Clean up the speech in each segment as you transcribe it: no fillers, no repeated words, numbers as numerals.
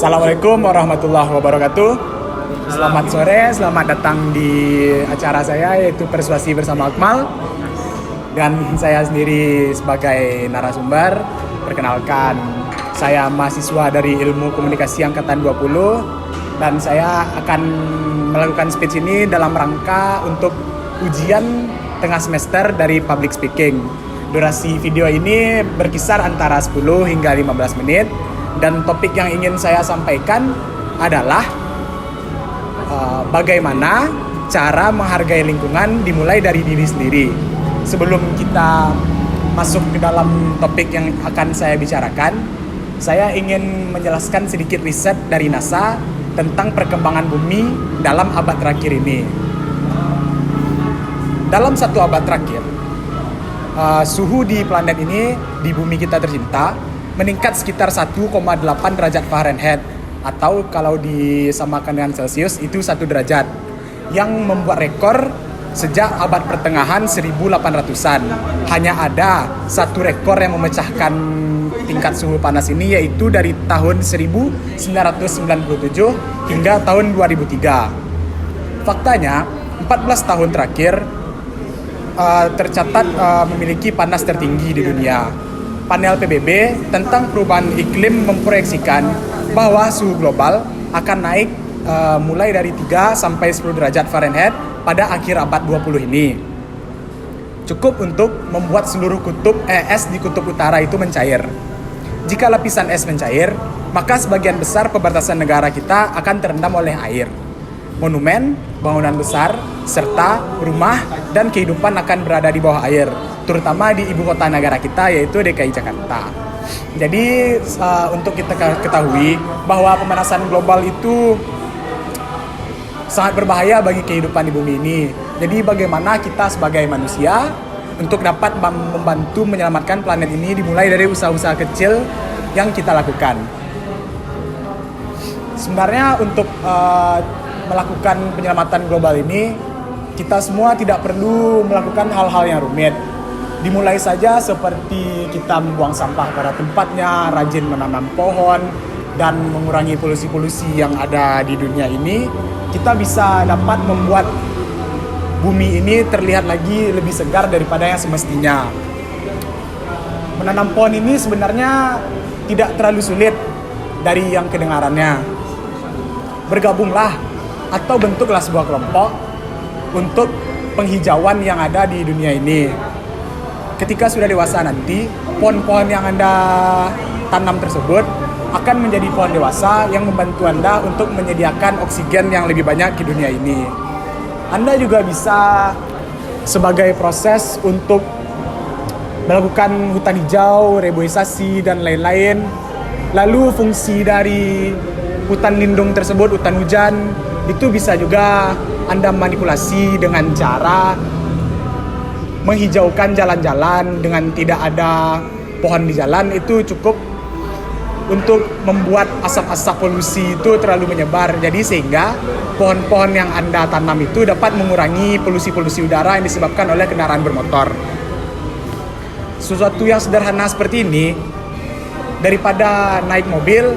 Assalamualaikum warahmatullahi wabarakatuh. Selamat sore, selamat datang di acara saya yaitu Persuasi bersama Akmal. Dan saya sendiri sebagai narasumber. Perkenalkan, saya mahasiswa dari Ilmu Komunikasi Angkatan 20 dan saya akan melakukan speech ini dalam rangka untuk ujian tengah semester dari Public Speaking. Durasi video ini berkisar antara 10 hingga 15 menit. Dan topik yang ingin saya sampaikan adalah bagaimana cara menghargai lingkungan dimulai dari diri sendiri. Sebelum kita masuk ke dalam topik yang akan saya bicarakan, saya ingin menjelaskan sedikit riset dari NASA tentang perkembangan bumi dalam abad terakhir ini. Dalam satu abad terakhir, suhu di planet ini, di bumi kita tercinta, meningkat sekitar 1,8 derajat Fahrenheit atau kalau disamakan dengan Celcius itu 1 derajat yang membuat rekor sejak abad pertengahan 1800-an. Hanya ada satu rekor yang memecahkan tingkat suhu panas ini yaitu dari tahun 1997 hingga tahun 2003. Faktanya 14 tahun terakhir tercatat memiliki panas tertinggi di dunia. Panel PBB tentang perubahan iklim memproyeksikan bahwa suhu global akan naik mulai dari 3 sampai 10 derajat Fahrenheit pada akhir abad 20 ini. Cukup untuk membuat seluruh es di kutub utara itu mencair. Jika lapisan es mencair, maka sebagian besar perbatasan negara kita akan terendam oleh air. Monumen, bangunan besar, serta rumah dan kehidupan akan berada di bawah air, terutama di ibu kota negara kita yaitu DKI Jakarta. Jadi untuk kita ketahui bahwa pemanasan global itu sangat berbahaya bagi kehidupan di bumi ini. Jadi bagaimana kita sebagai manusia untuk dapat membantu menyelamatkan planet ini dimulai dari usaha-usaha kecil yang kita lakukan. Sebenarnya untuk melakukan penyelamatan global ini, kita semua tidak perlu melakukan hal-hal yang rumit. Dimulai saja seperti kita membuang sampah pada tempatnya, rajin menanam pohon, dan mengurangi polusi-polusi yang ada di dunia ini. Kita bisa dapat membuat bumi ini terlihat lagi lebih segar daripada yang semestinya. Menanam pohon ini sebenarnya tidak terlalu sulit dari yang kedengarannya. Bergabunglah atau bentuklah sebuah kelompok untuk penghijauan yang ada di dunia ini. Ketika sudah dewasa nanti, pohon-pohon yang Anda tanam tersebut akan menjadi pohon dewasa yang membantu Anda untuk menyediakan oksigen yang lebih banyak di dunia ini. Anda juga bisa sebagai proses untuk melakukan hutan hijau, reboisasi, dan lain-lain. Lalu fungsi dari hutan lindung tersebut, hutan hujan, itu bisa juga Anda manipulasi dengan cara menghijaukan jalan-jalan dengan tidak ada pohon di jalan. Itu cukup untuk membuat asap-asap polusi itu terlalu menyebar. Jadi sehingga pohon-pohon yang Anda tanam itu dapat mengurangi polusi-polusi udara yang disebabkan oleh kendaraan bermotor. Sesuatu yang sederhana seperti ini, daripada naik mobil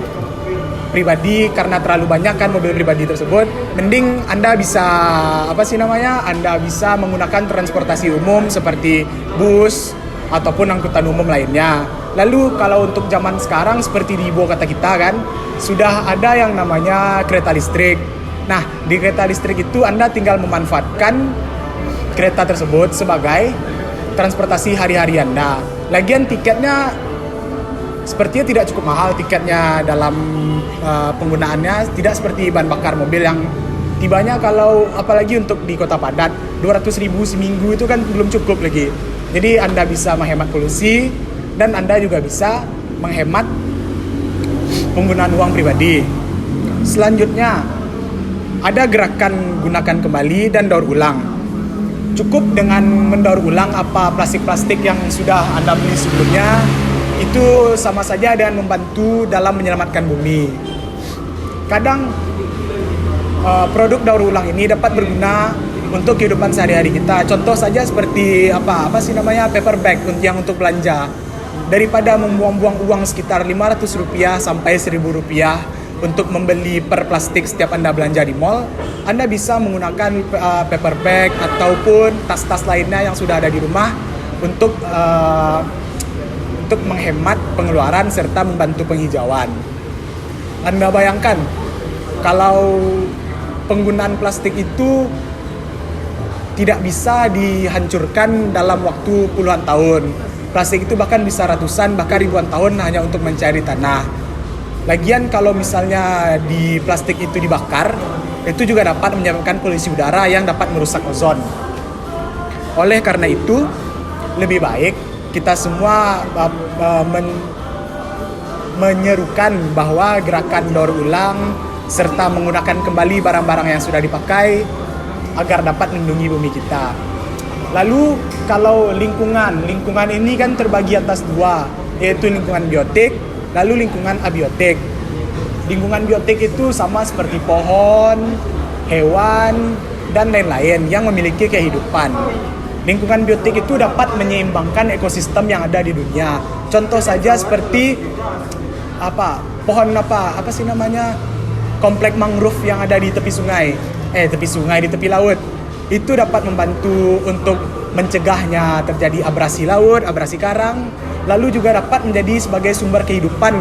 pribadi karena terlalu banyak kan mobil pribadi tersebut, mending Anda bisa Anda bisa menggunakan transportasi umum seperti bus ataupun angkutan umum lainnya. Lalu kalau untuk zaman sekarang seperti di ibu kota kita kan sudah ada yang namanya kereta listrik. Nah, di kereta listrik itu Anda tinggal memanfaatkan kereta tersebut sebagai transportasi hari-hari Anda. Lagian tiketnya sepertinya tidak cukup mahal tiketnya dalam penggunaannya, tidak seperti bahan bakar mobil yang tibanya kalau apalagi untuk di kota padat 200.000 seminggu itu kan belum cukup lagi. Jadi Anda bisa menghemat polusi dan Anda juga bisa menghemat penggunaan uang pribadi. Selanjutnya ada gerakan gunakan kembali dan daur ulang. Cukup dengan mendaur ulang apa plastik-plastik yang sudah Anda beli sebelumnya, itu sama saja dengan membantu dalam menyelamatkan bumi. Kadang produk daur ulang ini dapat berguna untuk kehidupan sehari-hari kita. Contoh saja seperti paper bag yang untuk belanja. Daripada membuang-buang uang sekitar Rp500 sampai Rp1.000 untuk membeli per plastik setiap Anda belanja di mall, Anda bisa menggunakan paper bag ataupun tas-tas lainnya yang sudah ada di rumah untuk menghemat pengeluaran serta membantu penghijauan. Anda bayangkan kalau penggunaan plastik itu tidak bisa dihancurkan dalam waktu puluhan tahun. Plastik itu bahkan bisa ratusan bahkan ribuan tahun hanya untuk mencair di tanah. Lagian kalau misalnya di plastik itu dibakar, itu juga dapat menyebabkan polusi udara yang dapat merusak ozon. Oleh karena itu, lebih baik kita semua menyerukan bahwa gerakan daur ulang serta menggunakan kembali barang-barang yang sudah dipakai agar dapat melindungi bumi kita. Lalu kalau lingkungan ini kan terbagi atas dua, yaitu lingkungan biotik, lalu lingkungan abiotik. Lingkungan biotik itu sama seperti pohon, hewan, dan lain-lain yang memiliki kehidupan. Lingkungan biotik itu dapat menyeimbangkan ekosistem yang ada di dunia. Contoh saja seperti komplek mangrove yang ada di tepi tepi laut. Itu dapat membantu untuk mencegahnya terjadi abrasi laut, abrasi karang, lalu juga dapat menjadi sebagai sumber kehidupan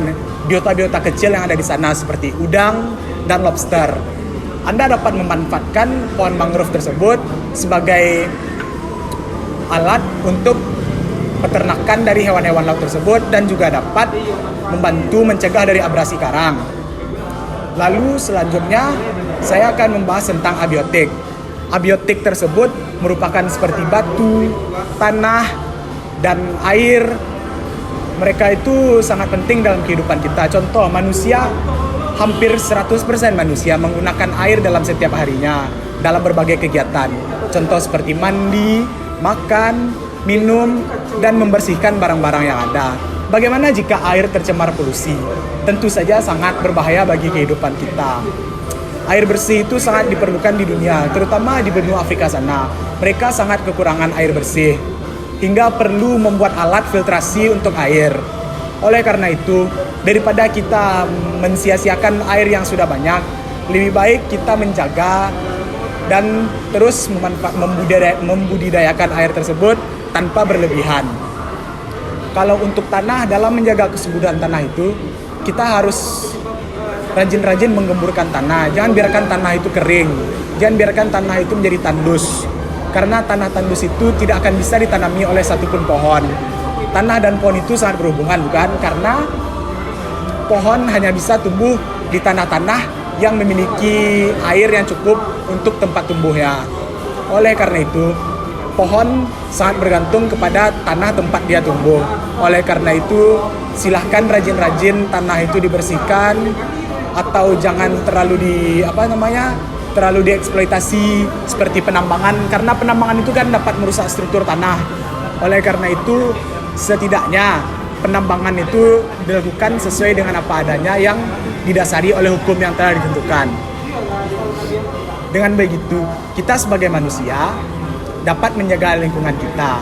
biota-biota kecil yang ada di sana seperti udang dan lobster. Anda dapat memanfaatkan pohon mangrove tersebut sebagai alat untuk peternakan dari hewan-hewan laut tersebut dan juga dapat membantu mencegah dari abrasi karang. Lalu selanjutnya saya akan membahas tentang abiotik. Abiotik tersebut merupakan seperti batu, tanah, dan air. Mereka itu sangat penting dalam kehidupan kita. Contoh, manusia, hampir 100% manusia menggunakan air dalam setiap harinya dalam berbagai kegiatan. Contoh seperti mandi, makan, minum, dan membersihkan barang-barang yang ada. Bagaimana jika air tercemar polusi? Tentu saja sangat berbahaya bagi kehidupan kita. Air bersih itu sangat diperlukan di dunia, terutama di benua Afrika sana. Mereka sangat kekurangan air bersih, hingga perlu membuat alat filtrasi untuk air. Oleh karena itu, daripada kita mensia-siakan air yang sudah banyak, lebih baik kita menjaga dan terus membudidayakan air tersebut tanpa berlebihan. Kalau untuk tanah, dalam menjaga kesuburan tanah itu, kita harus rajin-rajin menggemburkan tanah. Jangan biarkan tanah itu kering. Jangan biarkan tanah itu menjadi tandus. Karena tanah tandus itu tidak akan bisa ditanami oleh satupun pohon. Tanah dan pohon itu sangat berhubungan, bukan? Karena pohon hanya bisa tumbuh di tanah-tanah yang memiliki air yang cukup untuk tempat tumbuhnya. Oleh karena itu, pohon sangat bergantung kepada tanah tempat dia tumbuh. Oleh karena itu, silahkan rajin-rajin tanah itu dibersihkan atau jangan terlalu dieksploitasi seperti penambangan, karena penambangan itu kan dapat merusak struktur tanah. Oleh karena itu, setidaknya penambangan itu dilakukan sesuai dengan apa adanya yang didasari oleh hukum yang telah ditentukan. Dengan begitu, kita sebagai manusia dapat menjaga lingkungan kita.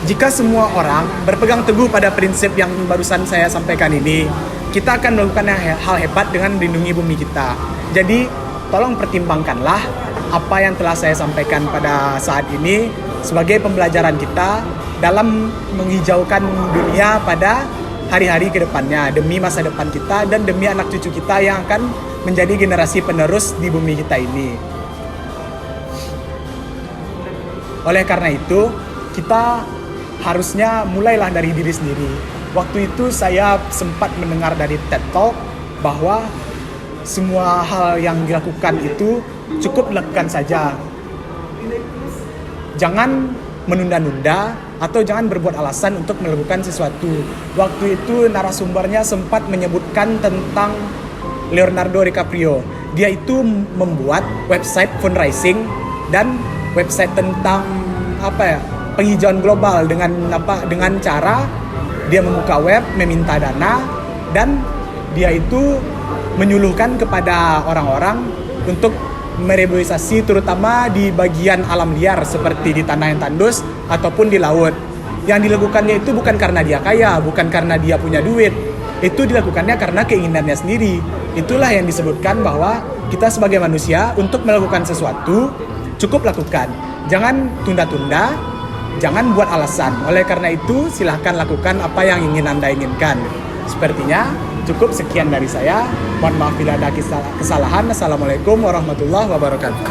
Jika semua orang berpegang teguh pada prinsip yang barusan saya sampaikan ini, kita akan melakukan hal hebat dengan melindungi bumi kita. Jadi, tolong pertimbangkanlah apa yang telah saya sampaikan pada saat ini sebagai pembelajaran kita dalam menghijaukan dunia pada hari-hari ke depannya, demi masa depan kita dan demi anak cucu kita yang akan menjadi generasi penerus di bumi kita ini. Oleh karena itu, kita harusnya mulailah dari diri sendiri. Waktu itu saya sempat mendengar dari TED Talk bahwa semua hal yang dilakukan itu cukup dilakukan saja. Jangan menunda-nunda atau jangan berbuat alasan untuk melakukan sesuatu. Waktu itu narasumbernya sempat menyebutkan tentang Leonardo DiCaprio. Dia itu membuat website fundraising dan website tentang penghijauan global dengan cara dia membuka web, meminta dana, dan dia itu menyuluhkan kepada orang-orang untuk mereboisasi terutama di bagian alam liar seperti di tanah yang tandus ataupun di laut. Yang dilakukannya itu bukan karena dia kaya, bukan karena dia punya duit, itu dilakukannya karena keinginannya sendiri. Itulah yang disebutkan bahwa kita sebagai manusia untuk melakukan sesuatu cukup lakukan. Jangan tunda-tunda, jangan buat alasan. Oleh karena itu silahkan lakukan apa yang ingin Anda inginkan. Sepertinya cukup sekian dari saya. Mohon maaf bila ada kesalahan. Assalamualaikum warahmatullahi wabarakatuh.